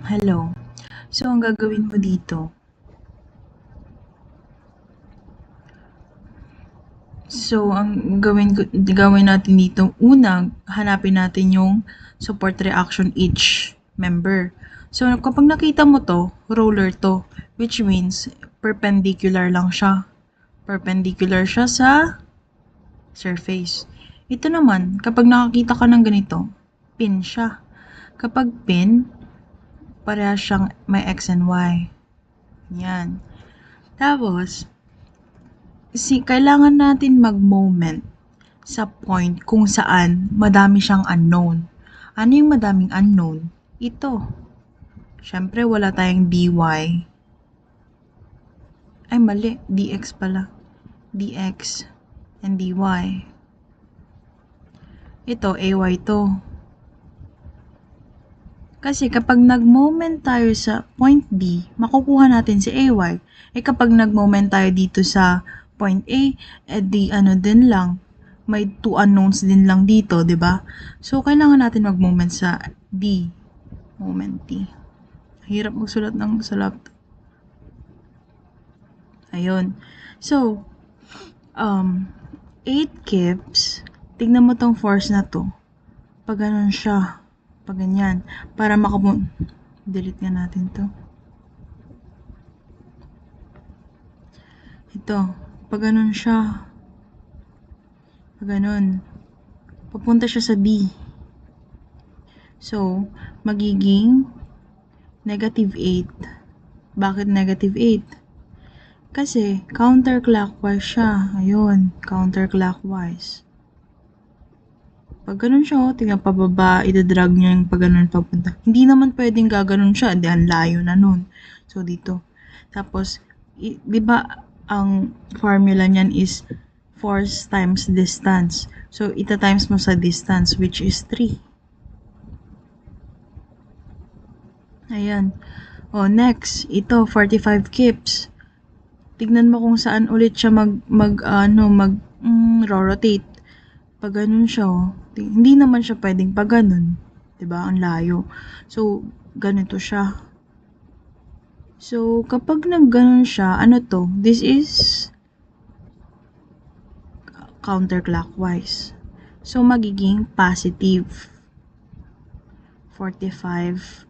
Hello. So, ang gagawin mo dito, gawin natin dito, una, hanapin natin yung support reaction each member. So, kapag nakita mo to, roller to, which means perpendicular lang siya. Perpendicular siya sa surface. Ito naman, kapag nakakita ka ng ganito, pin siya. Kapag pin, parehas siyang may X and Y. Yan. Tapos, kailangan natin mag-moment sa point kung saan madami siyang unknown. Ano yung madaming unknown? Ito. Siyempre, wala tayong dy. Ay, mali. dx pala. dx and dy. Ito, ay to. Kasi kapag nag-moment tayo sa point B, makukuha natin si ay. Eh kapag nag-moment tayo dito sa point A, di ano din lang, may two unknowns din lang dito, 'di ba? So kailangan natin mag-moment sa D, moment T. Hirap magsulat ng sa laptop. Ayun. So, 8 kips, tignan mo tong force na to. Pag ganun siya, pag ganyan, para delete nga natin to. Ito, pag ganun siya, pag ganun, papunta siya sa B. So, magiging negative 8. Bakit negative 8? Kasi, counterclockwise siya. Ayun, counterclockwise. Pag ganun siya, tingnan pababa, itadrag niya yung pag ganun papunta. Hindi naman pwedeng gaganon siya, di ang layo na nun. So, dito. Tapos, di ba, ang formula niyan is force times distance. So, ita-times mo sa distance, which is 3. Ayan. O, next, ito, 45 kips. Tignan mo kung saan ulit siya rotate. Pag ganun siya, hindi naman siya pwedeng pag ganun. Diba? Ang layo. So, ganito siya. So, kapag nagganon siya, ano to? This is counterclockwise. So, magiging positive 45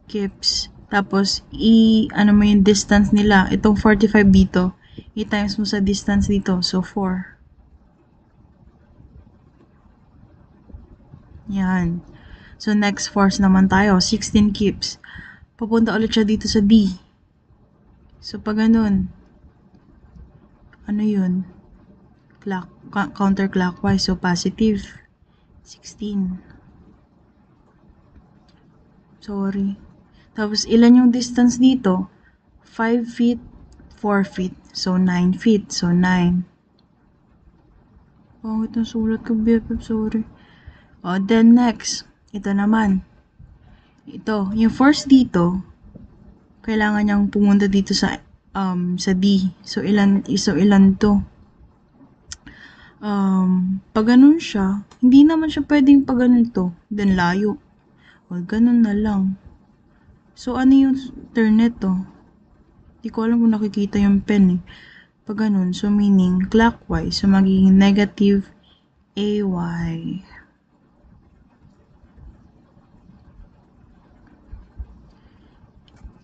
kips. Tapos, ano mo yung distance nila. Itong 45 dito, i-times mo sa distance dito. So, 4. Yan. So, next force naman tayo. 16 kips. Papunta ulit siya dito sa D. So, pag ganun, ano yun? Counterclockwise. So, positive 16. Sorry. Tapos, ilan yung distance dito? 5 feet, 4 feet. So, 9 feet. So, 9. Pangit na sulat ko, BFF. Sorry. O, then next. Ito naman. Ito. Yung force dito, kailangan niyang pumunta dito sa D. So, ilan to? Pag ganun siya, hindi naman siya pwedeng pag ganun to. Then, layo. O, ganun na lang. So, ano yung turn nito? Hindi ko alam kung nakikita yung pen eh. Pag ganun, so meaning clockwise. So, magiging negative AY.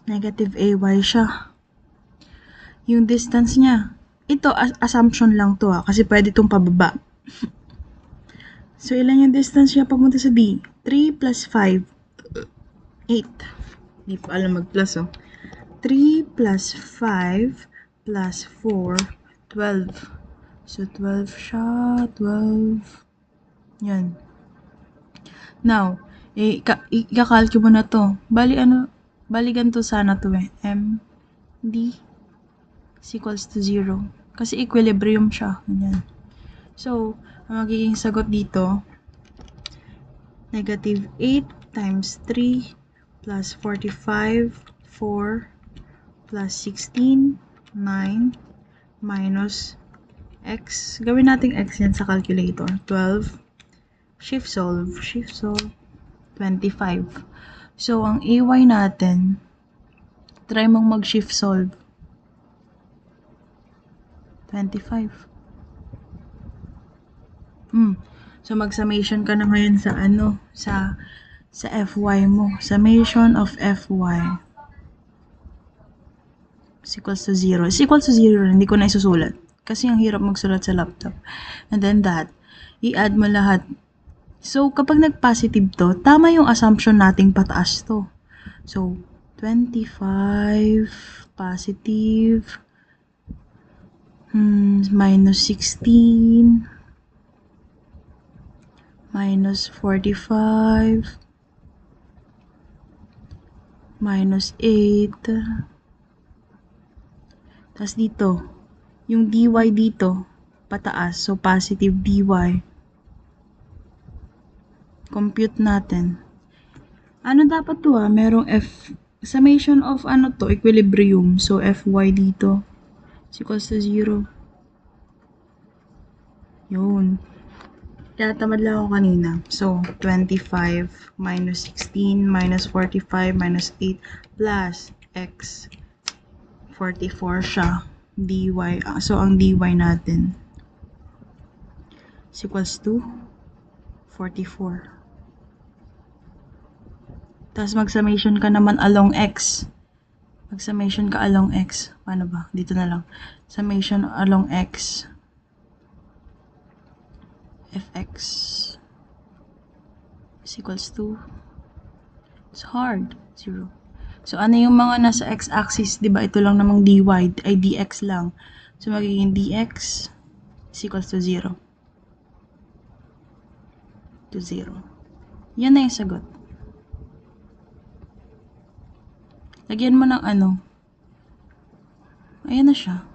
Negative AY siya. Yung distance niya. Ito, assumption lang to kasi pwede itong pababa. So, ilan yung distance niya papunta sa D? 3 plus 5, 8. Hindi pa alam mag-plus 3 plus 5 plus 4, 12. So, 12 siya, 12. Yan. Now, ikakalky mo na to. Bali ganito sana to eh. M, D, is equals to 0. Kasi equilibrium siya. Yan. So, ang magiging sagot dito, negative 8 times 3 plus 45, 4 plus 16, 9 minus X. Gawin natin X yan sa calculator. 12. Shift solve. 25. So, ang AY natin, try mong mag-shift solve. 25. So, mag-summation ka na ngayon sa sa FY mo. Summation of FY is equals to 0. Is equals to 0, hindi ko na isusulat. Kasi ang hirap magsulat sa laptop. And then that, i-add mo lahat. So, kapag nag-positive to, tama yung assumption nating pataas to. So, 25 positive minus 16 minus 45 minus 8. Tapos dito, yung dy dito, pataas. So, positive dy. Compute natin. Ano dapat to merong summation of equilibrium. So, fy dito is equals to 0. Yun. Kaya tamad lang ako kanina. So, 25 minus 16 minus 45 minus 8 plus x. 44 siya. dy. So, ang dy natin is equals to 44. Tapos mag-summation ka naman along x. Mag-summation ka along x. Paano ba? Dito na lang. Summation along x. Fx is equals to, it's hard, 0. So, ano yung mga nasa x-axis? Diba, ito lang namang dy, ay dx lang. So, magiging dx is equals to 0. To 0. Yan na yung sagot. Lagyan mo ng Ayan na siya.